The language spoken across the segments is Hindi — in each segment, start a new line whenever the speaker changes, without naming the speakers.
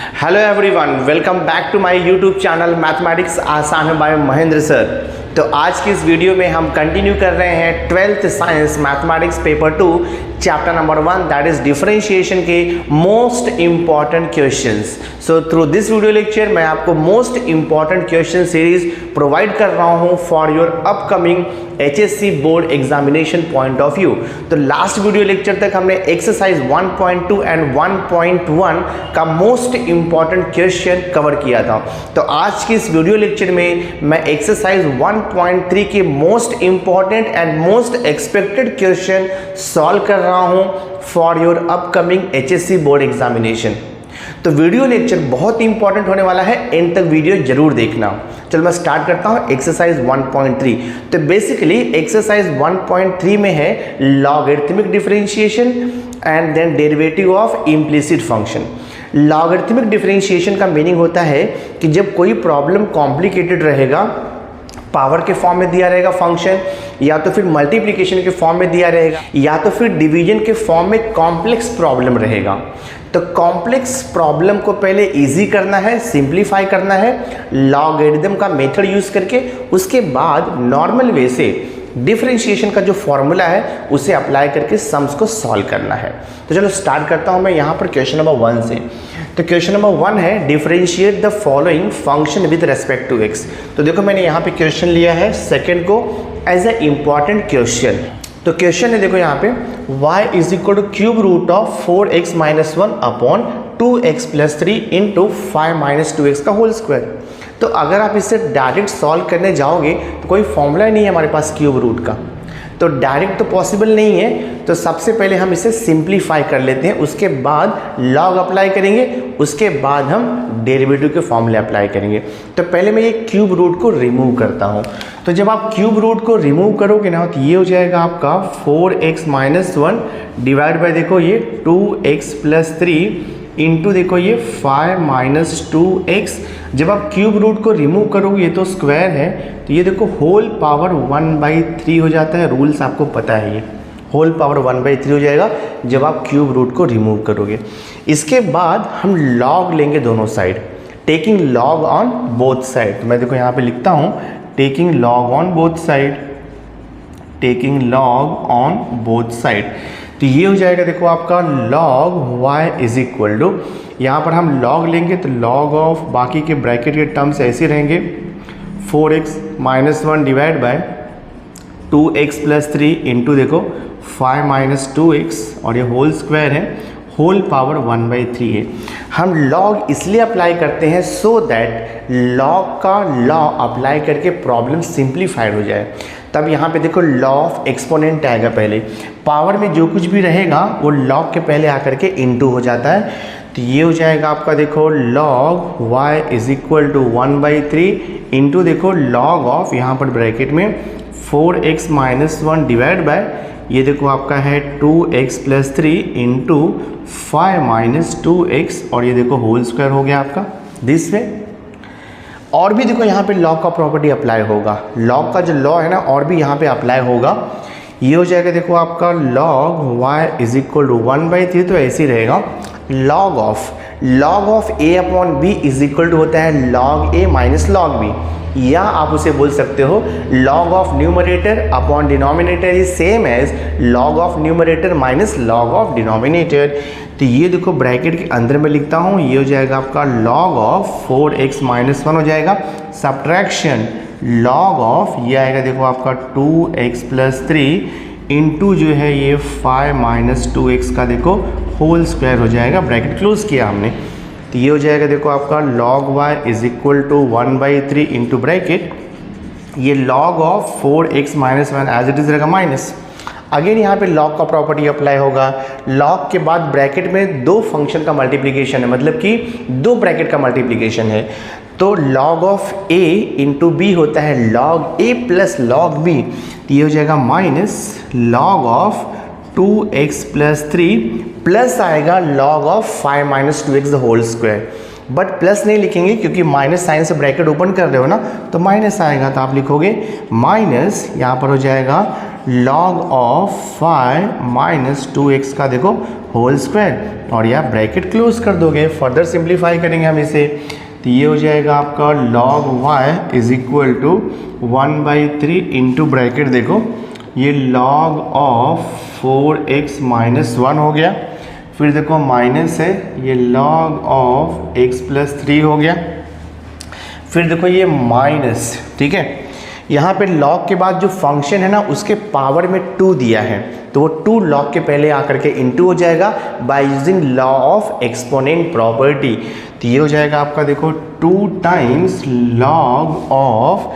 Hello everyone, welcome back to my YouTube channel mathematics आसान है बाय महेंद्र सर। तो आज की इस वीडियो में हम कंटिन्यू कर रहे हैं 12th science mathematics paper 2 chapter number 1 that is differentiation के most important questions. So through this video lecture मैं आपको most important question series provide कर रहा हूं for your upcoming HSC board examination point of view. तो लास्ट वीडियो लेक्चर तक हमने एक्सरसाइज 1.2 एंड 1.1 का मोस्ट इंपॉर्टेंट क्वेश्चन कवर किया था। तो आज की इस वीडियो लेक्चर में मैं एक्सरसाइज 1.3 के most important and most expected question solve कर रहा हूं for your upcoming HSC board examination. तो वीडियो लेक्चर बहुत इंपॉर्टेंट होने वाला है, एंड तक वीडियो जरूर देखना। चलो मैं स्टार्ट करता हूं एक्सरसाइज 1.3। तो बेसिकली एक्सरसाइज 1.3 में है logarithmic differentiation and then derivative of implicit function. Logarithmic differentiation का मीनिंग होता है कि जब कोई प्रॉब्लम कॉम्प्लिकेटेड रहेगा, पावर के फॉर्म में दिया रहेगा फंक्शन, या तो फिर मल्टीप्लिकेशन के फॉर्म में दिया रहेगा, या तो फिर डिवीजन के फॉर्म में कॉम्प्लेक्स प्रॉब्लम रहेगा। तो कॉम्प्लेक्स प्रॉब्लम को पहले इजी करना है, सिंप्लीफाई करना है लॉगरिथम का मेथड यूज करके, उसके बाद नॉर्मल वे से डिफरेंशिएशन का जो फॉर्मूला है उसे अप्लाई करके सम्स को सॉल्व करना है। तो चलो स्टार्ट करता हूं मैं यहाँ पर क्वेश्चन नंबर 1 से। तो क्वेश्चन नंबर 1 है differentiate the following function with respect to x। तो देखो मैंने यहाँ पे क्वेश्चन लिया है सेकंड को एज ए इंपॉर्टेंट क्वेश्चन। तो क्वेश्चन है देखो यहाँ पे y is equal to cube root of 4x minus 1 upon 2x plus 3 into 5 minus 2x का होल स्क्वायर। तो अगर आप इसे डायरेक्ट सॉल्व करने जाओगे तो कोई फॉर्मूला नहीं है हमारे पास क्यूब रूट का, तो डायरेक्ट तो पॉसिबल नहीं है। तो सबसे पहले हम इसे सिंप्लीफाई कर लेते हैं, उसके बाद लॉग अप्लाई करेंगे, उसके बाद हम डेरिवेटिव के फॉर्मूले अप्लाई करेंगे। तो पहले मैं ये क्यूब रूट को रिमूव करता हूँ। तो जब आप क्यूब रूट को रिमूव करोगे ना तो ये हो जाएगा आपका 4x माइनस 1 डिवाइड बाय देखो ये 2x प्लस 3 इंटू देखो ये 5 माइनस 2x। जब आप क्यूब रूट को रिमूव करोगे ये तो स्क्वायर है, तो ये देखो होल पावर 1/3 हो जाता है। रूल्स आपको पता है, ये होल पावर 1/3 हो जाएगा जब आप क्यूब रूट को रिमूव करोगे। इसके बाद हम लॉग लेंगे दोनों side, taking log on both side. तो मैं देखो यहाँ पे लिखता हूँ taking log on both side, taking log on both side. तो ये हो जाएगा देखो आपका log y is equal to, यहाँ पर हम log लेंगे तो log ऑफ बाकी के ब्रैकेट के टर्म्स ऐसे रहेंगे 4x minus 1 divide by 2x plus 3 into देखो 5 माइनस 2x और ये होल स्क्वायर है, होल पावर 1/3 है। हम log इसलिए अप्लाई करते हैं सो दैट log का लॉ अप्लाई करके प्रॉब्लम सिंप्लीफाइड हो जाए। तब यहाँ पे देखो लॉ ऑफ एक्सपोनेंट आएगा, पहले पावर में जो कुछ भी रहेगा वो लॉग के पहले आकर के इनटू हो जाता है। तो ये हो जाएगा आपका देखो log y is equal to 1/3 into देखो log ऑफ यहाँ पर ब्रैकेट में 4x माइनस 1 डिवाइड बाय ये देखो आपका है 2x plus 3 into 5 minus 2x और ये देखो होल स्क्वायर हो गया आपका दिस वे। और भी देखो यहाँ पे लॉग का प्रॉपर्टी अप्लाई होगा, लॉग का जो लॉ है ना और भी यहाँ पे अप्लाई होगा। ये हो जाएगा देखो आपका log y is equal to 1/3, तो ऐसे ही रहेगा log of a upon b is equal to होता है log a minus log b, या आप उसे बोल सकते हो log of numerator upon denominator is same as log of numerator minus log of denominator. तो ये देखो ब्रैकेट के अंदर में लिखता हूँ, ये हो जाएगा आपका log ऑफ 4x माइनस 1 हो जाएगा, सब्ट्रैक्शन log ऑफ ये आएगा देखो आपका 2x प्लस 3 इंटू जो है ये 5 माइनस 2x का देखो होल स्क्वायर हो जाएगा, ब्रैकेट क्लोज किया हमने। तो ये हो जाएगा देखो आपका log y is equal to 1/3 into bracket ये log of 4x minus 1 as it is रहेगा माइनस। अगेन यहाँ पे log का प्रॉपर्टी अप्लाई होगा, log के बाद ब्रैकेट में दो फंक्शन का मल्टीप्लिकेशन है, मतलब कि दो ब्रैकेट का मल्टीप्लिकेशन है। तो log of a into B होता है log a plus log b, तो ये हो जाएगा minus log of 2x plus 3 plus आएगा log of 5 minus 2x the whole square. But plus नहीं लिखेंगे क्योंकि माइनस साइन से ब्रैकेट ओपन कर रहे हो ना, तो माइनस आएगा, तो आप लिखोगे माइनस यहाँ पर हो जाएगा log ऑफ 5 माइनस 2x का देखो होल स्क्वायर, और यह ब्रैकेट क्लोज कर दोगे। फर्दर सिंप्लीफाई करेंगे हम इसे, तो ये हो जाएगा आपका log y is equal to 1/3 into bracket देखो ये log ऑफ 4x माइनस 1 हो गया, फिर देखो माइनस है ये log ऑफ x प्लस 3 हो गया, फिर देखो ये माइनस, ठीक है। यहाँ पे log के बाद जो फंक्शन है ना उसके पावर में 2 दिया है, तो वो 2 log के पहले आकर के इंटू हो जाएगा by using law of exponent property. तो ये हो जाएगा आपका देखो 2 times log of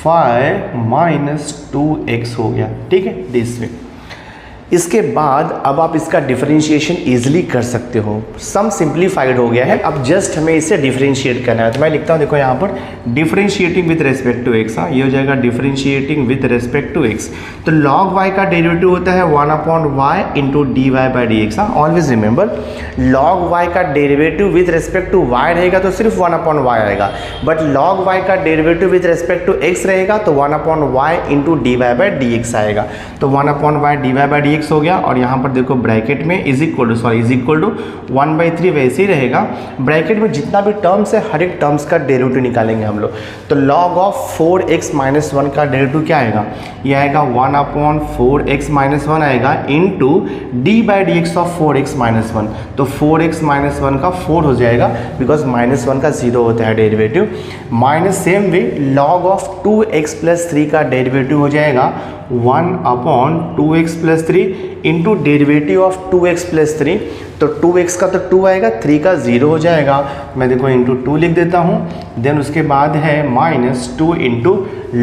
5 minus 2x हो गया, ठीक है दिस वे। इसके बाद अब आप इसका डिफरेंशिएशन इजीली कर सकते हो, सम सिंप्लीफाइड हो गया है, अब जस्ट हमें इसे डिफरेंशिएट करना है। तो मैं लिखता हूँ देखो यहाँ पर differentiating with respect to x, हाँ ये हो जाएगा differentiating with respect to x। तो log y का डेरिवेटिव होता है 1/y into d y by d x. हाँ ऑलवेज रिमेंबर log y का derivative with respect to y रहेगा तो सिर्फ 1/y आएगा, बट log y का derivative with respect to x रहेगा तो 1/y into d y by d x आएगा। तो 1/y D y by d x हो गया, और यहाँ पर देखो ब्रैकेट में इज इक्वल टू 1/3 वैसे ही रहेगा। ब्रैकेट में जितना भी टर्म्स है हर एक टर्म्स का डेरिवेटिव निकालेंगे हम लोग। तो log ऑफ 4x माइनस 1 का डेरिवेटिव क्या आएगा, ये आएगा 1/4x माइनस 1 आएगा into d by d x of 4x minus 1। तो 4x माइनस 1 का 4 हो जाएगा बिकॉज माइनस 1 का 0 होता है derivative. Minus same way log of 2x plus 3 का डेरिवेटिव हो जाएगा 1/2x plus 3 into derivative of 2x plus 3। तो 2x का तो 2 आएगा, 3 का 0 हो जाएगा, मैं देखो इंटू 2 लिख देता हूँ। देन उसके बाद है -2 इंटू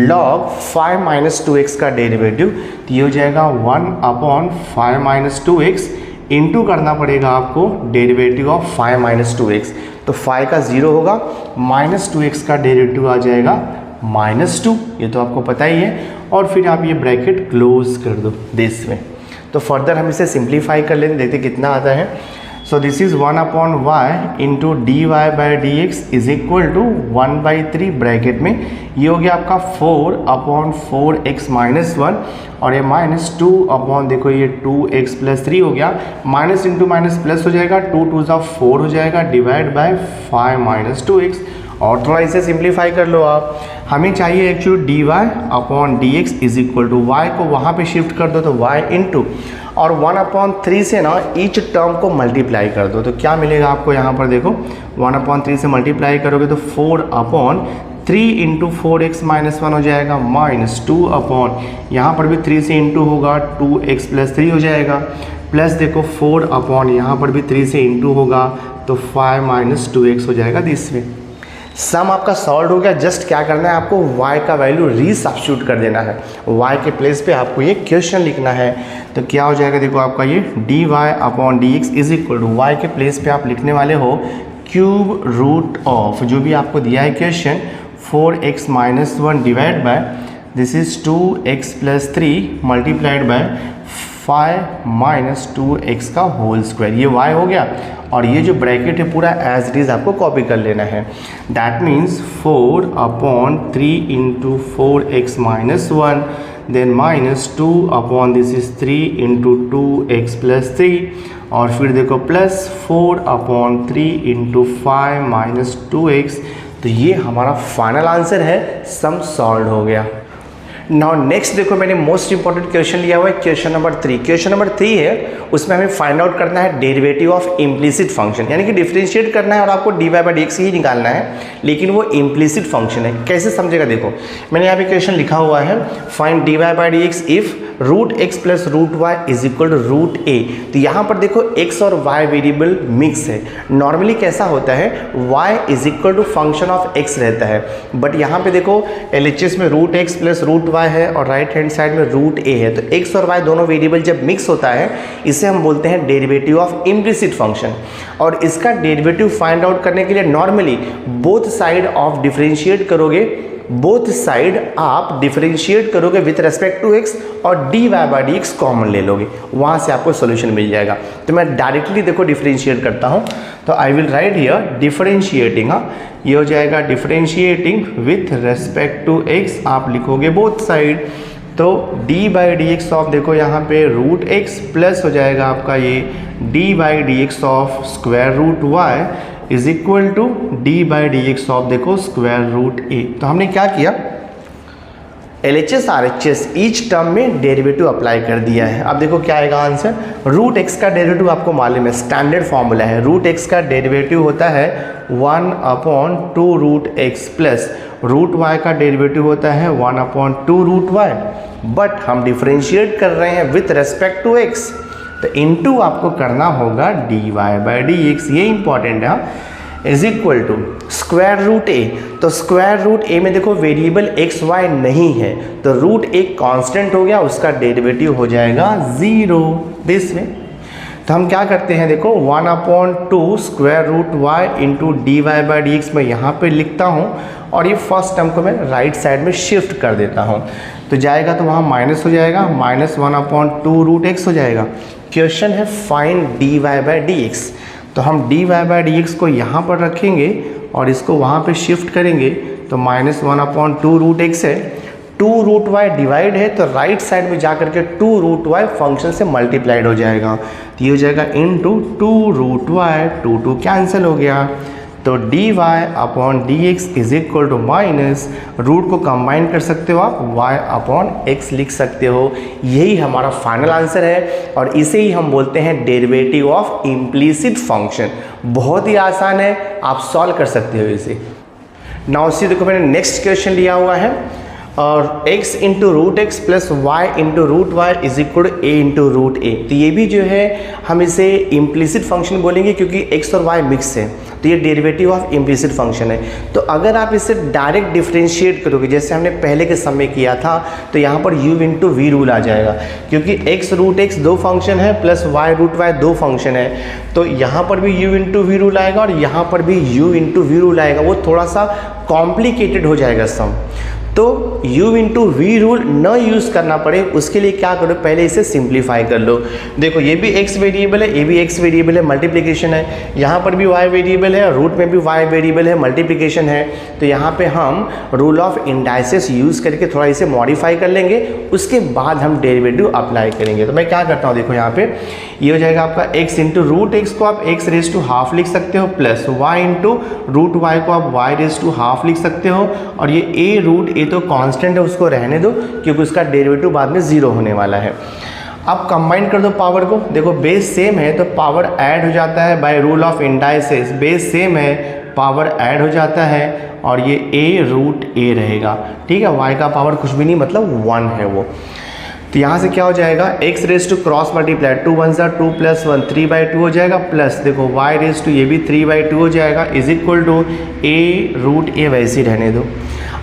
log 5 माइनस 2x का डेरिवेटिव, तो ये हो जाएगा 1/5 माइनस 2x इंटू करना पड़ेगा आपको डेरिवेटिव ऑफ 5 माइनस 2x। तो 5 का 0 होगा, -2x का डेरिवेटिव आ जाएगा -2, ये तो आपको पता ही है, और फिर आप ये ब्रैकेट क्लोज कर दो दिस में। तो फर्दर हम इसे सिंप्लीफाई कर लेते, देखते कितना आता है। So this is 1/y into d y by d x is equal to 1/3 bracket में ये हो गया आपका 4/4x माइनस 1, और ये -2 देखो ये 2x प्लस 3 हो गया, माइनस इंटू माइनस प्लस हो जाएगा, 2 2 4 हो जाएगा डिवाइड बाय 5 माइनस 2x। और थोड़ा इसे सिंप्लीफाई कर लो आप, हमें चाहिए actually d y upon d x is equal to y को वहाँ पे शिफ्ट कर दो तो वाई इंटू, और 1/3 से ना ईच टर्म को मल्टीप्लाई कर दो, तो क्या मिलेगा आपको यहाँ पर देखो 1/3 से मल्टीप्लाई करोगे तो 4/3 इंटू 4x माइनस 1 हो जाएगा, -2 यहाँ पर भी 3 से इंटू होगा 2x प्लस 3 हो जाएगा, प्लस देखो 4 यहाँ पर भी 3 से इंटू होगा तो 5 माइनस 2x हो जाएगा दिस में। सम आपका सॉल्व हो गया, जस्ट क्या करना है आपको y का वैल्यू रीसब्स्टिट्यूट कर देना है, y के प्लेस पे आपको ये क्वेश्चन लिखना है। तो क्या हो जाएगा देखो आपका ये d y upon d x is equal to y के प्लेस पे आप लिखने वाले हो क्यूब रूट ऑफ जो भी आपको दिया है question 4x minus 1 divide by this is 2x plus 3 multiplied by 5 minus 2x का होल स्क्वायर, ये y हो गया, और ये जो ब्रैकेट है पूरा एज इट इज आपको कॉपी कर लेना है। That means 4/3 into 4x minus 1 then -2 this is 3 into 2x plus 3, और फिर देखो प्लस 4/3 इंटू 5 माइनस 2x। तो ये हमारा फाइनल आंसर है, सम सॉल्व हो गया। नाउ नेक्स्ट देखो मैंने मोस्ट इंपॉर्टेंट क्वेश्चन लिया हुआ है क्वेश्चन नंबर 3। क्वेश्चन नंबर 3 है, उसमें हमें फाइंड आउट करना है डेरिवेटिव ऑफ इम्प्लिसिट फंक्शन, यानी कि डिफरेंशिएट करना है और आपको d y by d x ही निकालना है, लेकिन वो इम्प्लिसिट फंक्शन है। कैसे समझेगा देखो, मैंने यहाँ पे क्वेश्चन लिखा हुआ है find d y by d x if √x plus √y is equal to √a। तो यहाँ पर देखो x और y वेरिएबल मिक्स है, नॉर्मली कैसा होता है y is equal to function of x रहता है, बट यहाँ पे देखो LHS में √x प्लस √y है और राइट हैंड साइड में √a है, तो x और y दोनों वेरिएबल जब मिक्स होता है इसे हम बोलते हैं डेरिवेटिव ऑफ इम्प्लिसिट फंक्शन। और इसका डेरिवेटिव फाइंड आउट करने के लिए normally both side of differentiate करोगे, बोथ साइड आप डिफरेंशिएट करोगे विथ रेस्पेक्ट टू x और d y by d x common ले लोगे, वहाँ से आपको सॉल्यूशन मिल जाएगा। तो मैं डायरेक्टली देखो डिफरेंशिएट करता हूँ, तो I will write here differentiating, हाँ ये हो जाएगा differentiating with respect to x, आप लिखोगे बोथ साइड तो d by d x of देखो यहाँ पे रूट एक्स प्लस हो जाएगा आपका ये d by d x of square root y is equal to d by d x of देखो स्क्वायर रूट ए। तो हमने क्या किया, LHS RHS ईच टर्म में डेरिवेटिव अप्लाई कर दिया है। अब देखो क्या आएगा आंसर, रूट एक्स का डेरिवेटिव आपको मालूम है, स्टैंडर्ड फॉर्मूला है, रूट एक्स का डेरिवेटिव होता है 1/2 root x plus root y का डेरिवेटिव होता है 1/2 रूट वाई, बट हम डिफ्रेंशिएट कर रहे हैं विथ रेस्पेक्ट टू एक्स, तो इनटू आपको करना होगा d y by d x, ये इंपॉर्टेंट है, is equal to square root a. तो स्क्वायर रूट ए में देखो वेरिएबल एक्स वाई नहीं है, तो रूट एक कांस्टेंट हो गया, उसका डेरिवेटिव हो जाएगा 0 दिस में। तो हम क्या करते हैं देखो 1/2 square root y into d y by d x मैं यहाँ पे लिखता हूँ, और ये फर्स्ट टर्म को मैं राइट साइड में शिफ्ट कर देता हूँ, तो जाएगा तो वहाँ माइनस हो जाएगा, -1/2 रूट एक्स हो जाएगा। क्वेश्चन है find d y by d x, तो हम d y by d x को यहाँ पर रखेंगे और इसको वहाँ पे शिफ्ट करेंगे, तो -1/2 रूट एक्स है, 2 रूट वाई डिवाइड है, तो राइट साइड में जा करके 2 रूट वाई फंक्शन से मल्टीप्लाइड हो जाएगा, तो ये हो जाएगा इंटू 2 रूट वाई, 2 कैंसिल हो गया, तो d y upon d x is equal to minus, root को कंबाइन कर सकते हो आप, वाई अपॉन एक्स लिख सकते हो। यही हमारा फाइनल आंसर है, और इसे ही हम बोलते हैं डेरिवेटिव ऑफ इम्प्लीसिट फंक्शन। बहुत ही आसान है, आप सॉल्व कर सकते हो इसे। नाउ सी देखो मैंने नेक्स्ट क्वेश्चन लिया हुआ है, और x into root x plus y into root y is equal to a into root a. तो ये भी जो है हम इसे इम्प्लिसिट फंक्शन बोलेंगे, क्योंकि x और y मिक्स है, तो ये डेरिवेटिव ऑफ इम्प्लिसिट फंक्शन है। तो अगर आप इसे डायरेक्ट डिफ्रेंशिएट करोगे जैसे हमने पहले के समय किया था, तो यहाँ पर u इंटू वी रूल आ जाएगा, क्योंकि x रूट एक्स 2 फंक्शन है plus y root y 2 function है, तो यहाँ पर भी u इंटू वी रूल आएगा और यहाँ पर भी u इंटू वी रूल आएगा। वो थोड़ा सा कॉम्प्लिकेटेड हो जाएगा सम, तो u इंटू वी रूल न यूज़ करना पड़े उसके लिए क्या करो, पहले इसे सिंप्लीफाई कर लो। देखो ये भी x वेरिएबल है, ये भी x वेरिएबल है, मल्टीप्लिकेशन है, यहाँ पर भी y वेरिएबल है, रूट में भी y वेरिएबल है, मल्टीप्लिकेशन है, तो यहाँ पे हम रूल ऑफ इंडाइसेस यूज़ करके थोड़ा इसे मॉडिफाई कर लेंगे, उसके बाद हम डेरिवेटिव अप्लाई करेंगे। तो मैं क्या करता हूँ देखो यहाँ पे ये हो जाएगा आपका x इंटू रूट एक्स को आप x रेज टू हाफ लिख सकते हो, plus y into root y को आप y रेज टू हाफ लिख सकते हो, और ये a रूट ए तो कांस्टेंट है उसको रहने दो, क्योंकि उसका डेरिवेटिव बाद में 0 होने वाला है। अब कंबाइन कर दो पावर को, देखो बेस सेम है तो पावर ऐड हो जाता है by rule of indices, base same है पावर ऐड हो जाता है, और ये a रूट ए रहेगा, ठीक है, y का पावर कुछ भी नहीं मतलब 1 है वो। तो यहाँ से क्या हो जाएगा x raise to cross multiply 2 1 2 plus 1 3/2 हो जाएगा, प्लस देखो y रेज टू ये भी 3/2 हो जाएगा, is equal to a root a वैसे ही रहने दो।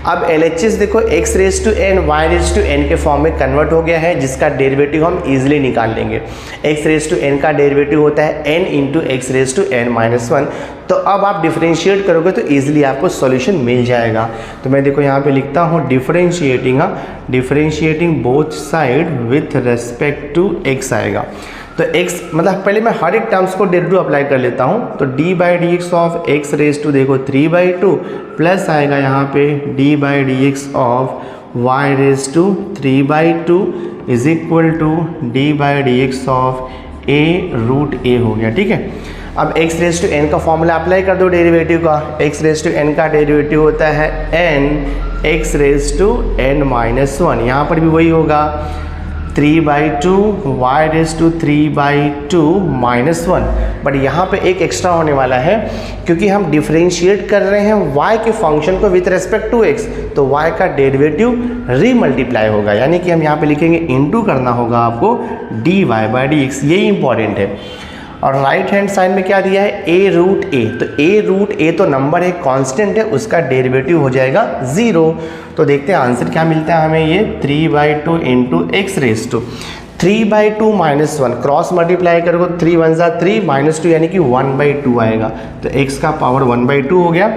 अब LHS देखो x raise to n y raise to n के फॉर्म में कन्वर्ट हो गया है, जिसका डेरिवेटिव हम इजीली निकाल लेंगे। x रेज टू n का डेरिवेटिव होता है n into x raise to n minus 1। तो अब आप डिफरेंशिएट करोगे तो इजीली आपको सॉल्यूशन मिल जाएगा। तो मैं देखो यहाँ पे लिखता हूँ differentiating both side with respect to x आएगा। तो x मतलब पहले मैं हर एक टर्म्स को डेरिवेटिव अप्लाई कर लेता हूँ, तो d by d x of x raise to देखो 3/2 प्लस आएगा यहाँ पे d by d x of y raise to 3/2 is equal to d by d x of a root a हो गया, ठीक है। अब x रेज टू n का फॉर्मूला अप्लाई कर दो डेरिवेटिव का, x रेज टू n का डेरिवेटिव होता है n x raise to n minus 1, यहाँ पर भी वही होगा 3/2 y raise to 3/2 minus 1, but यहाँ पे एक एक्स्ट्रा होने वाला है, क्योंकि हम डिफरेंशिएट कर रहे हैं y के फंक्शन को विथ रेस्पेक्ट टू x, तो y का डेरिवेटिव रीमल्टीप्लाई होगा, यानी कि हम यहाँ पे लिखेंगे इनटू करना होगा आपको dy बाई डी एक्स, यही इंपॉर्टेंट है। और राइट हैंड साइड में क्या दिया है a रूट ए, तो a रूट ए तो नंबर है कांस्टेंट है, उसका डेरिवेटिव हो जाएगा 0। तो देखते हैं आंसर क्या मिलता है हमें, ये 3/2 into x raise to 3/2 minus 1 cross multiply करोगे 3 1 3 माइनस 2 यानी कि 1/2 आएगा, तो x का पावर 1/2 हो गया,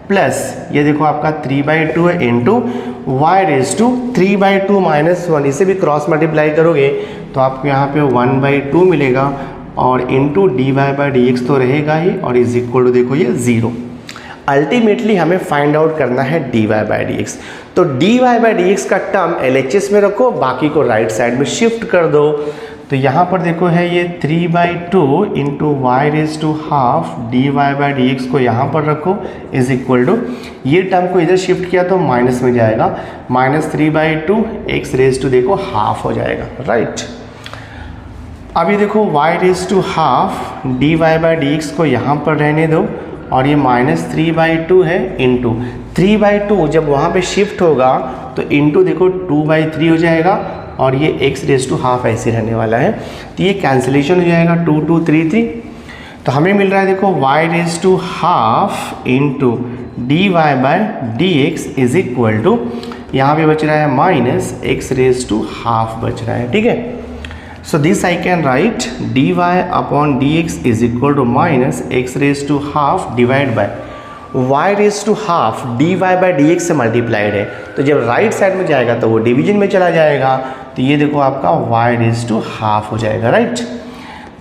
प्लस ये देखो आपका 3/2 है into y raise to 3/2 minus 1, इसे भी क्रॉस मल्टीप्लाई करोगे तो आपको यहाँ पे 1/2 मिलेगा, और into d y by d x तो रहेगा ही, और इज इक्वल टू देखो ये 0। अल्टीमेटली हमें फाइंड आउट करना है dy बाई डी एक्स। तो dy बाई डी एक्स का टर्म LHS में रखो, बाकी को राइट साइड में शिफ्ट कर दो। तो यहाँ पर देखो है ये 3/2 into y raise to half dy by d x को यहाँ पर रखो इज इक्वल टू, ये टर्म को इधर शिफ्ट किया तो माइनस में जाएगा, -3/2 x रेज टू देखो हाफ हो जाएगा, राइट। अभी देखो y raise to half dy by d x को यहाँ पर रहने दो और ये -3/2 है इंटू 3/2 जब वहाँ पे शिफ्ट होगा तो इंटू देखो 2/3 हो जाएगा और ये x रेज टू हाफ ऐसे रहने वाला है, तो ये कैंसिलेशन हो जाएगा 2 2 3 3। तो हमें मिल रहा है देखो y raise to half into dy by d x is equal to, यहाँ पे बच रहा है minus x raise to half बच रहा है, ठीक है। So this I can write dy upon dx is equal to minus x raised to half divided by y raised to half dy by dx से मल्टीप्लाइड है, तो जब राइट साइड में जाएगा तो वो डिवीजन में चला जाएगा, तो ये देखो आपका y raised to half हो जाएगा, राइट।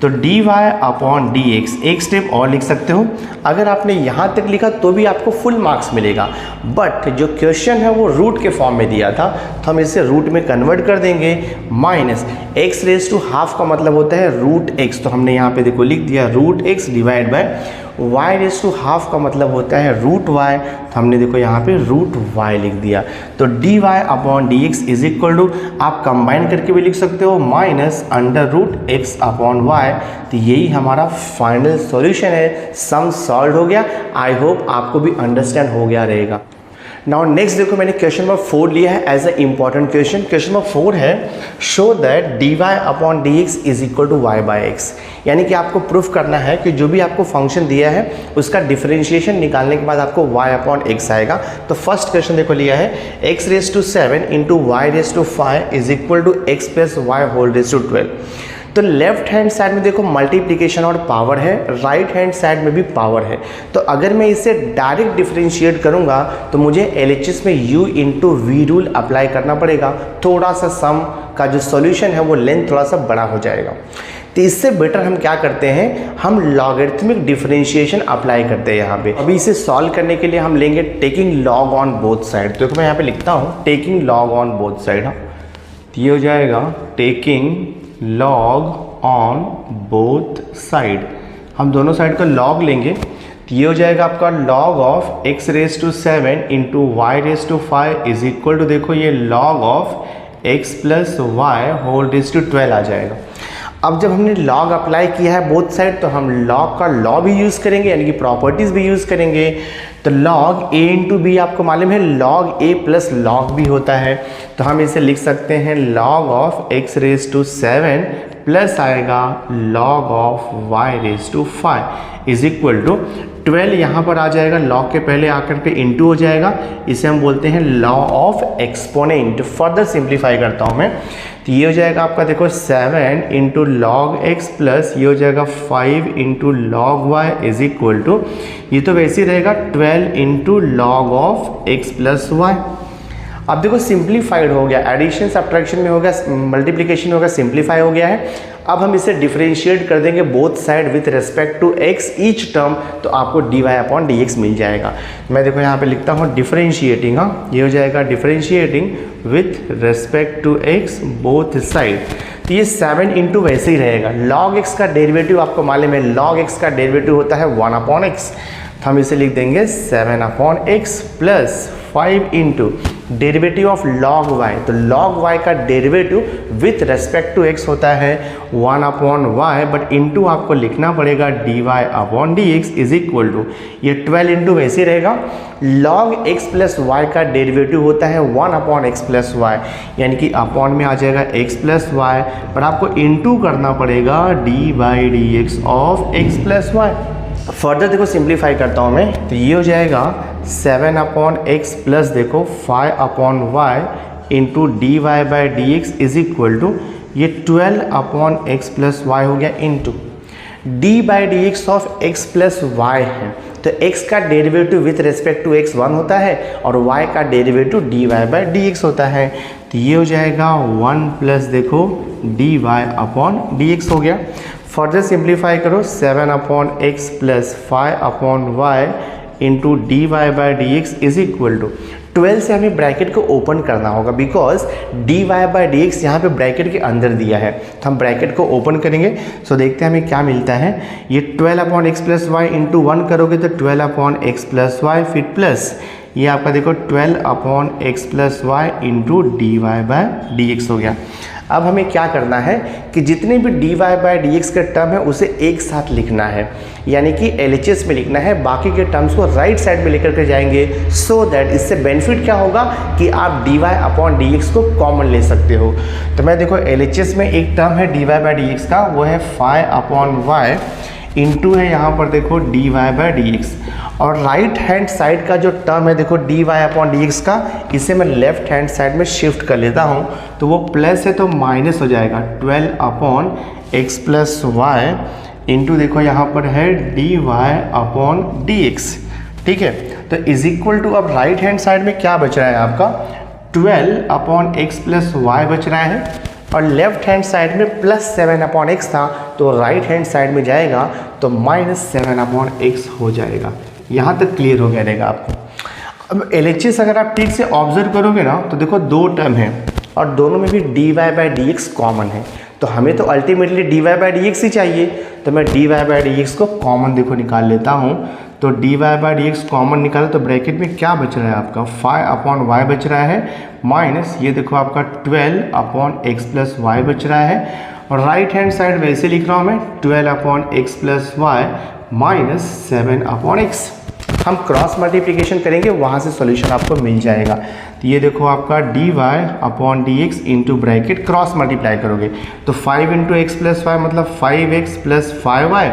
तो dy अपॉन dx एक स्टेप और लिख सकते हो, अगर आपने यहाँ तक लिखा तो भी आपको फुल मार्क्स मिलेगा, बट जो क्वेश्चन है वो रूट के फॉर्म में दिया था तो हम इसे रूट में कन्वर्ट कर देंगे। Minus x raise to half का मतलब होता है रूट x, तो हमने यहाँ पे देखो लिख दिया root x divide by y raise to half का मतलब होता है रूट y, तो हमने देखो यहाँ पे रूट y लिख दिया। तो dy upon d x is equal to, आप कंबाइन करके भी लिख सकते हो minus under root x upon y। तो यही हमारा फाइनल सॉल्यूशन है, सम सॉल्व हो गया। आई होप आपको भी अंडरस्टैंड हो गया रहेगा। नाउ नेक्स्ट देखो मैंने क्वेश्चन नंबर 4 लिया है as a important question. Question number 4 है show that dy upon d x is equal to y by x, यानी कि आपको प्रूफ करना है कि जो भी आपको फंक्शन दिया है उसका डिफरेंशिएशन निकालने के बाद आपको y अपॉन एक्स आएगा। तो फर्स्ट क्वेश्चन देखो लिया है x raise to 7 into y raise to 5 is equal to x plus y whole raise to 12। तो लेफ्ट हैंड साइड में देखो मल्टीप्लिकेशन और पावर है, राइट हैंड साइड में भी पावर है। तो अगर मैं इसे डायरेक्ट डिफरेंशिएट करूंगा तो मुझे LHS में u into v rule apply करना पड़ेगा, थोड़ा सा सम का जो सॉल्यूशन है वो लेंथ थोड़ा सा बड़ा हो जाएगा। तो इससे बेटर हम क्या करते हैं, हम लॉगरिथमिक डिफरेंशिएशन अप्लाई करते हैं यहाँ पे। अभी इसे सॉल्व करने के लिए हम लेंगे taking log on both side. तो मैं यहाँ पे लिखता हूँ taking log on both side, तो ये हो जाएगा taking log on both side. हम दोनों साइड का लॉग लेंगे तो ये हो जाएगा आपका log of x raise to 7 into y raise to 5 is equal to, देखो ये log of x plus y whole raise to 12 आ जाएगा। अब जब हमने लॉग अप्लाई किया है बोथ साइड तो हम लॉग का लॉ भी यूज़ करेंगे, यानी कि प्रॉपर्टीज़ भी यूज़ करेंगे। तो लॉग a इंटू बी आपको मालूम है log a plus log b होता है, तो हम इसे लिख सकते हैं log of x raise to 7 plus आएगा log of y raise to 5 is equal to 12, यहाँ पर आ जाएगा लॉग के पहले आकर के इंटू हो जाएगा, इसे हम बोलते हैं law of exponent. Further simplify करता हूँ मैं, तो ये हो जाएगा आपका देखो 7 इंटू लॉग एक्स प्लस ये हो जाएगा 5 into log y is equal to, ये तो वैसे ही रहेगा 12 into log of x plus y. अब देखो सिंप्लीफाइड हो गया, एडिशन सब्ट्रैक्शन में हो गया, मल्टीप्लिकेशन हो गया, सिंप्लीफाई हो गया है। अब हम इसे डिफरेंशिएट कर देंगे both side with respect to x each term, तो आपको dy अपॉन डी एक्स मिल जाएगा। मैं देखो यहाँ पे लिखता हूँ डिफरेंशिएटिंग, हाँ ये हो जाएगा differentiating with respect to x both side. तो ये 7 इंटू वैसे ही रहेगा, log x का डेरिवेटिव आपको मालूम है log x का डेरिवेटिव होता है 1 अपॉन एक्स, तो हम इसे लिख देंगे 7 upon x plus 5 into derivative of log y। तो log y का derivative with respect to x होता है 1 अपॉन वाई, बट इंटू आपको लिखना पड़ेगा dy upon d x is equal to, ये 12 इंटू वैसे रहेगा log x प्लस वाई का डेरिवेटिव होता है 1 अपॉन एक्स प्लस वाई, यानी कि अपॉन में आ जाएगा x प्लस वाई, पर आपको इंटू करना पड़ेगा d by d x of x plus y. Further देखो सिंप्लीफाई करता हूँ मैं, तो ये हो जाएगा 7 अपॉन एक्स प्लस देखो 5 upon y into d y by d x is equal to, ये 12 अपॉन एक्स प्लस वाई हो गया into d by d x of x plus y है। तो x का derivative with respect to x 1 होता है और y का derivative d y by d x होता है, तो ये हो जाएगा 1 प्लस देखो d y upon d x हो गया। फर्दर सिंप्लीफाई करो 7 upon x plus 5 upon y into d y by d x is equal to 12 से हमें ब्रैकेट को ओपन करना होगा because d y by d x यहाँ पर ब्रैकेट के अंदर दिया है, तो हम ब्रैकेट को ओपन करेंगे। सो देखते हैं हमें क्या मिलता है। ये 12 upon x plus y into 1 करोगे तो 12 अपॉन एक्स प्लस वाई, फिर प्लस ये आपका देखो 12 upon x plus y into d y by d x हो गया। अब हमें क्या करना है कि जितने भी d y by d x का टर्म है उसे एक साथ लिखना है, यानी कि LHS में लिखना है, बाकी के टर्म्स को राइट साइड में लेकर के जाएंगे। सो दैट इससे बेनिफिट क्या होगा कि आप d y upon d x को कॉमन ले सकते हो। तो मैं देखो LHS में एक टर्म है d y by d x का, वो है फाई अपॉन वाई इंटू है यहाँ पर देखो d y by d x, और राइट हैंड साइड का जो टर्म है देखो d y upon d x का, इसे मैं लेफ्ट हैंड साइड में शिफ्ट कर लेता हूँ, तो वो प्लस है तो माइनस हो जाएगा 12 upon x plus y into देखो यहाँ पर है d y upon d x. ठीक है, तो इज इक्वल टू अब राइट हैंड साइड में क्या बच रहा है आपका 12 अपॉन एक्स प्लस वाई बच रहा है, और लेफ्ट हैंड साइड में प्लस 7 अपॉन एक्स था, तो राइट हैंड साइड में जाएगा तो माइनस 7 अपॉन एक्स हो जाएगा। यहाँ तक क्लियर हो गया रहेगा आपको। अब LHS अगर आप ठीक से ऑब्जर्व करोगे ना तो देखो दो टर्म है और दोनों में भी d y by d x common है, तो हमें तो ultimately d y by d x ही चाहिए, तो मैं d y by d x को कॉमन देखो निकाल लेता हूँ। तो d y by d x common निकालो तो ब्रैकेट में क्या बच रहा है आपका 5 अपॉन वाई बच रहा है, माइनस ये देखो आपका 12 अपॉन एक्स प्लस वाई बच रहा है, और राइट हैंड साइड वैसे लिख रहा हूँ मैं 12 upon x plus y minus 7 upon x. हम क्रॉस मल्टीप्लिकेशन करेंगे, वहाँ से सॉल्यूशन आपको मिल जाएगा। तो ये देखो आपका d y upon d x into bracket cross multiply करोगे तो 5 इंटू एक्स प्लस वाई मतलब 5x प्लस 5y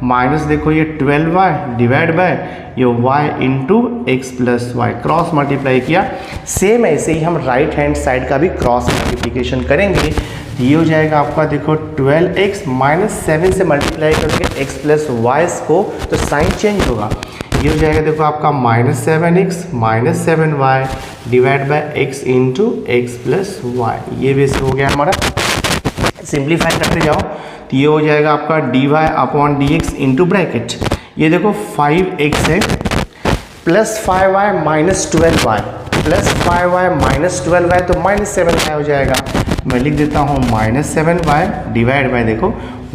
माइनस देखो ये 12y डिवाइड बाय ये y into x plus y, cross multiply किया। सेम ऐसे ही हम राइट हैंड साइड का भी क्रॉस मल्टीप्लिकेशन करेंगे, तो ये हो जाएगा आपका देखो 12x माइनस 7 से मल्टीप्लाई करोगे x प्लस वाई को, तो साइन चेंज होगा। ये हो जाएगा देखो आपका minus 7x minus 7y divide by x into x plus y, ये वैसे हो गया हमारा। सिंप्लीफाई करते जाओ तो ये हो जाएगा आपका d y upon d x into bracket, ये देखो 5x है plus 5y minus 12y plus 5y minus 12y, तो माइनस 7y हो जाएगा। मैं लिख देता हूँ माइनस 7y डिवाइड बाय देखो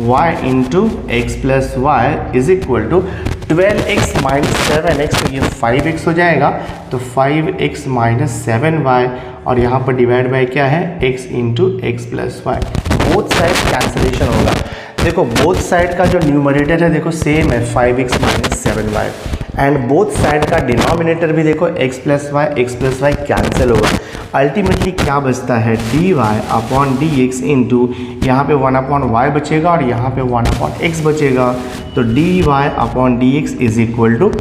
y into x plus y is equal to 12x minus 7x, तो ये 5x हो जाएगा, तो 5x माइनस 7y, और यहाँ पर डिवाइड बाय क्या है x into x plus y. Both side cancellation होगा। देखो बोथ साइड का जो न्यूमरेटर है देखो सेम है 5x minus 7y, and both side का डिनोमिनेटर भी देखो x प्लस वाई कैंसिल होगा। अल्टीमेटली क्या बचता है d y upon d x into यहाँ पे 1 अपॉन वाई बचेगा और यहाँ पे 1 अपॉन एक्स बचेगा, तो d y upon d x is equal to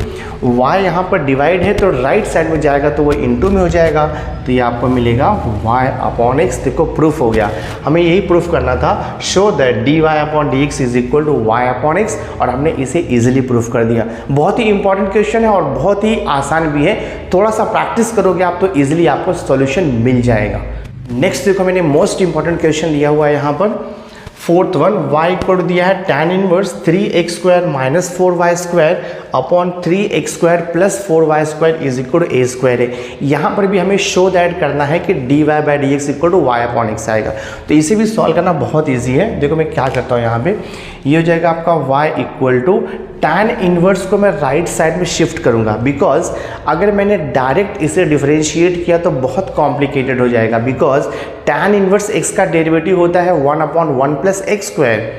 y यहाँ पर डिवाइड है तो राइट साइड में जाएगा तो वो इंटू में हो जाएगा, तो ये आपको मिलेगा y अपॉन एक्स। देखो प्रूफ हो गया, हमें यही प्रूफ करना था, show that d y upon d x is equal to y upon x, और हमने इसे इजीली प्रूफ कर दिया। बहुत ही इंपॉर्टेंट क्वेश्चन है और बहुत ही आसान भी है, थोड़ा सा प्रैक्टिस करोगे आप तो इजीली आपको सॉल्यूशन मिल जाएगा। नेक्स्ट देखो मैंने मोस्ट इंपॉर्टेंट क्वेश्चन लिया हुआ है यहाँ पर, fourth one, y equal to दिया है tan inverse 3x square minus 4y square upon 3x square plus 4y square is equal to a square है। यहाँ पर भी हमें शो दैट करना है कि dy by d x equal to y upon x आएगा, तो इसे भी सॉल्व करना बहुत ईजी है। देखो मैं क्या करता हूँ यहाँ पे, ये हो जाएगा आपका y equal to tan inverse को मैं राइट साइड में शिफ्ट करूँगा, बिकॉज अगर मैंने डायरेक्ट इसे डिफरेंशिएट किया तो बहुत कॉम्प्लिकेटेड हो जाएगा, बिकॉज tan इनवर्स x का डेरिवेटिव होता है 1 अपॉन 1 प्लस एक्स स्क्वायर,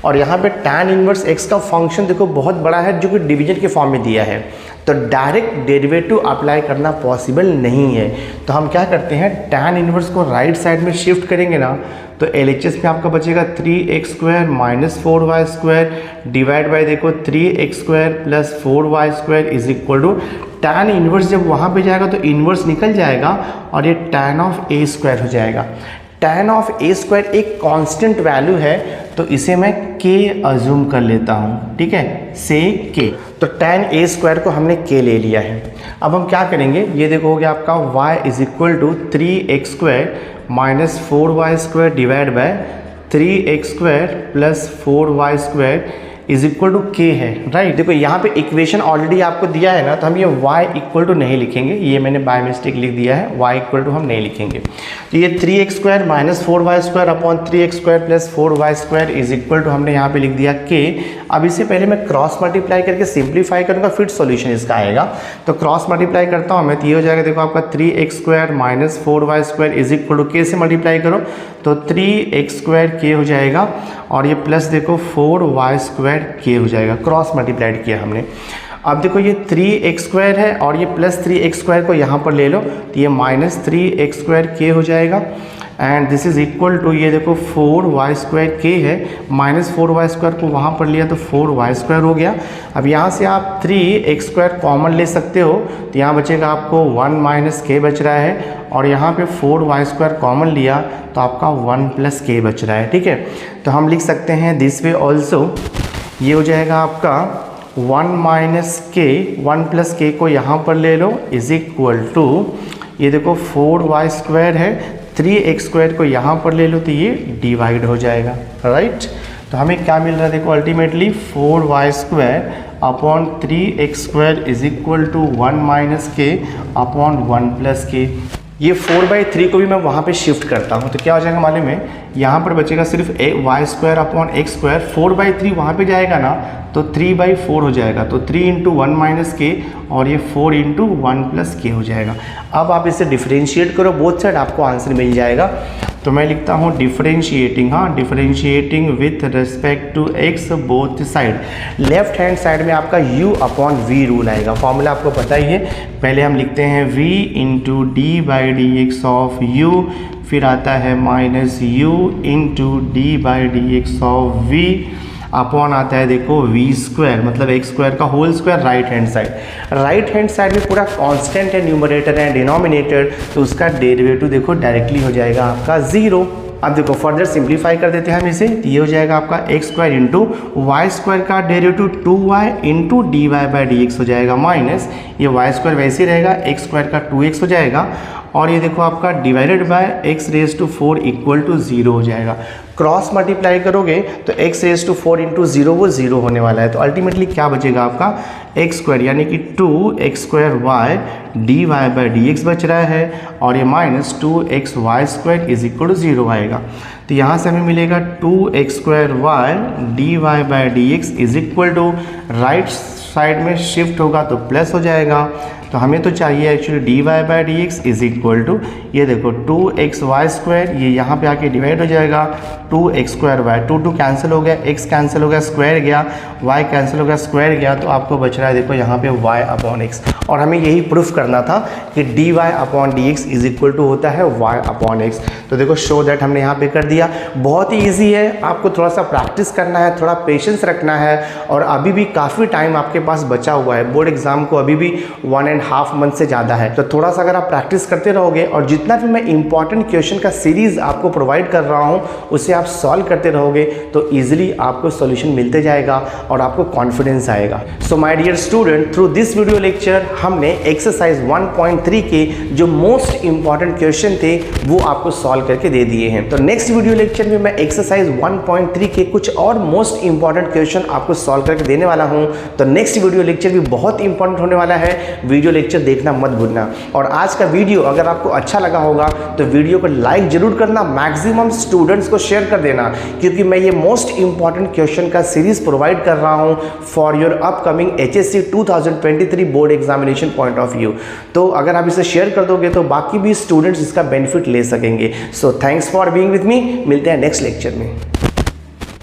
और यहाँ पे tan इनवर्स x का फंक्शन देखो बहुत बड़ा है जो कि डिवीजन के फॉर्म में दिया है, तो डायरेक्ट डेरिवेटिव अप्लाई करना पॉसिबल नहीं है। तो हम क्या करते हैं, tan इनवर्स को राइट साइड में शिफ्ट करेंगे ना, तो LHS में आपका बचेगा 3x square minus 4y square divide by देखो 3x square plus 4y square is equal to tan inverse, जब वहाँ पे जाएगा तो इनवर्स निकल जाएगा और ये tan ऑफ a स्क्वायर हो जाएगा। tan ऑफ a स्क्वायर एक कांस्टेंट वैल्यू है, तो इसे मैं k अज्यूम कर लेता हूँ, ठीक है, से k, तो tan a स्क्वायर को हमने k ले लिया है। अब हम क्या करेंगे, ये देखो हो गया आपका y is equal to 3x square minus 4y square divide by 3x square plus 4y square is equal to के है, राइट। देखो यहाँ पे इक्वेशन ऑलरेडी आपको दिया है ना, तो हम ये y इक्वल टू नहीं लिखेंगे, ये मैंने बाय मिस्टेक लिख दिया है, y इक्वल टू हम नहीं लिखेंगे। तो ये 3x² minus 4y² upon 3x² plus 4y² is equal to हमने यहाँ पे लिख दिया k। अब इससे पहले मैं क्रॉस मल्टीप्लाई करके सिंप्लीफाई करूँगा, फिर सॉल्यूशन इसका आएगा। तो क्रॉस मल्टीप्लाई करता हूँ मैं, तो ये हो जाएगा, देखो आपका 3x² minus 4y² is equal to k से मल्टीप्लाई करो तो 3x² k हो जाएगा, और ये प्लस देखो 4y² k हो जाएगा। क्रॉस मल्टीप्लाइड किया हमने। अब देखो ये 3x² है और ये प्लस 3x² को यहाँ पर ले लो, तो ये माइनस 3x² k हो जाएगा, and this is equal to ये देखो 4y² k है, माइनस 4y² को वहाँ पर लिया तो 4y² हो गया। अब यहाँ से आप 3x² कॉमन ले सकते हो, तो यहाँ बचेगा आपको 1 माइनस k बच रहा है, और यहाँ पे 4y² कॉमन लिया तो आपका 1 प्लस k बच रहा है, ठीक है। तो हम लिख सकते हैं दिस वे ऑल्सो, ये हो जाएगा आपका 1 माइनस k, 1 प्लस k को यहाँ पर ले लो इज इक्वल टू ये देखो 4y² है, 3x² को यहाँ पर ले लो तो ये डिवाइड हो जाएगा, राइट। तो हमें क्या मिल रहा है, देखो ultimately 4y² upon 3x² is equal to 1 minus k upon 1 plus k। ये 4/3 को भी मैं वहाँ पे शिफ्ट करता हूँ तो क्या हो जाएगा मालूम है, यहाँ पर बचेगा सिर्फ y² अपॉन x², 4/3 वहाँ पे जाएगा ना तो 3/4 हो जाएगा, तो 3 इंटू 1 माइनस k और ये 4 इंटू 1 प्लस k हो जाएगा। अब आप इसे डिफरेंशिएट करो बोथ साइड, आपको आंसर मिल जाएगा। तो मैं लिखता हूँ डिफरेंशिएटिंग, हाँ differentiating with respect to x both side. Left hand side में आपका u अपॉन v रूल आएगा, फॉर्मूला आपको पता ही है। पहले हम लिखते हैं v into d/dx of u, फिर आता है minus u into d/dx of v upon आता है देखो v² मतलब x² का whole square right hand side. Right hand side में पूरा कांस्टेंट है, न्यूमरेटर है, डिनोमिनेटर, तो उसका डेरिवेटिव देखो डायरेक्टली हो जाएगा आपका 0। अब देखो फर्दर सिंप्लीफाई कर देते हैं हम इसे, तो ये हो जाएगा आपका x² इंटू y² का डेरिवेटिव 2y इंटू dy/dx हो जाएगा, माइनस ये y² वैसे ही रहेगा, x² का 2x हो जाएगा, और ये देखो आपका divided by x⁴ equal to 0 हो जाएगा। क्रॉस मल्टीप्लाई करोगे तो x⁴ इंटू 0 वो 0 होने वाला है, तो अल्टीमेटली क्या बचेगा आपका x² यानी कि 2x²y dy/dx बच रहा है, और ये minus 2xy² is equal to 0 आएगा। तो यहाँ से हमें मिलेगा 2x²y dy/dx is equal to right side में शिफ्ट होगा तो प्लस हो जाएगा, तो हमें तो चाहिए actually dy/dx is equal to ये देखो 2xy², ये यहाँ पे आके डिवाइड हो जाएगा 2x²y, 2 कैंसिल हो गया, x कैंसिल हो गया, स्क्वायर गया, y कैंसिल हो गया, स्क्वायर गया, तो आपको बच रहा है देखो यहाँ पे y अपॉन x। और हमें यही प्रूफ करना था कि dy/dx इज इक्वल टू होता है y अपॉन x। तो देखो शो दैट हमने यहाँ पे कर दिया। बहुत ही ईजी है, आपको थोड़ा सा प्रैक्टिस करना है, थोड़ा पेशेंस रखना है, और अभी भी काफ़ी टाइम आपके पास बचा हुआ है, बोर्ड एग्जाम को अभी भी 1.5 मंथ से ज़्यादा है। तो थोड़ा सा अगर आप प्रैक्टिस करते रहोगे और जितना भी मैं इंपॉर्टेंट क्वेश्चन का सीरीज आपको प्रोवाइड कर रहा हूँ उसे आप सॉल्व करते रहोगे तो ईजिली आपको सॉल्यूशन मिलते जाएगा और आपको कॉन्फिडेंस आएगा। So my dear student, through this video lecture हमने एक्सरसाइज 1.3 के जो मोस्ट इंपॉर्टेंट क्वेश्चन थे वो आपको सॉल्व करके दे दिए हैं। तो नेक्स्ट वीडियो लेक्चर में मैं एक्सरसाइज 1.3 के कुछ और मोस्ट इंपॉर्टेंट क्वेश्चन आपको सॉल्व करके देने वाला हूँ। तो नेक्स्ट वीडियो लेक्चर भी बहुत इंपॉर्टेंट होने वाला है, वीडियो लेक्चर देखना मत भूलना। और आज का वीडियो अगर आपको अच्छा लगा होगा तो वीडियो को लाइक जरूर करना, मैक्सिमम स्टूडेंट्स को शेयर कर देना, क्योंकि मैं ये मोस्ट इंपॉर्टेंट क्वेश्चन का सीरीज प्रोवाइड कर रहा हूँ for your upcoming HSC 2023 board examination point of view. तो अगर आप इसे शेयर कर दोगे तो बाकी भी स्टूडेंट्स इसका बेनिफिट ले सकेंगे। So thanks for being with me, मिलते हैं नेक्स्ट लेक्चर में।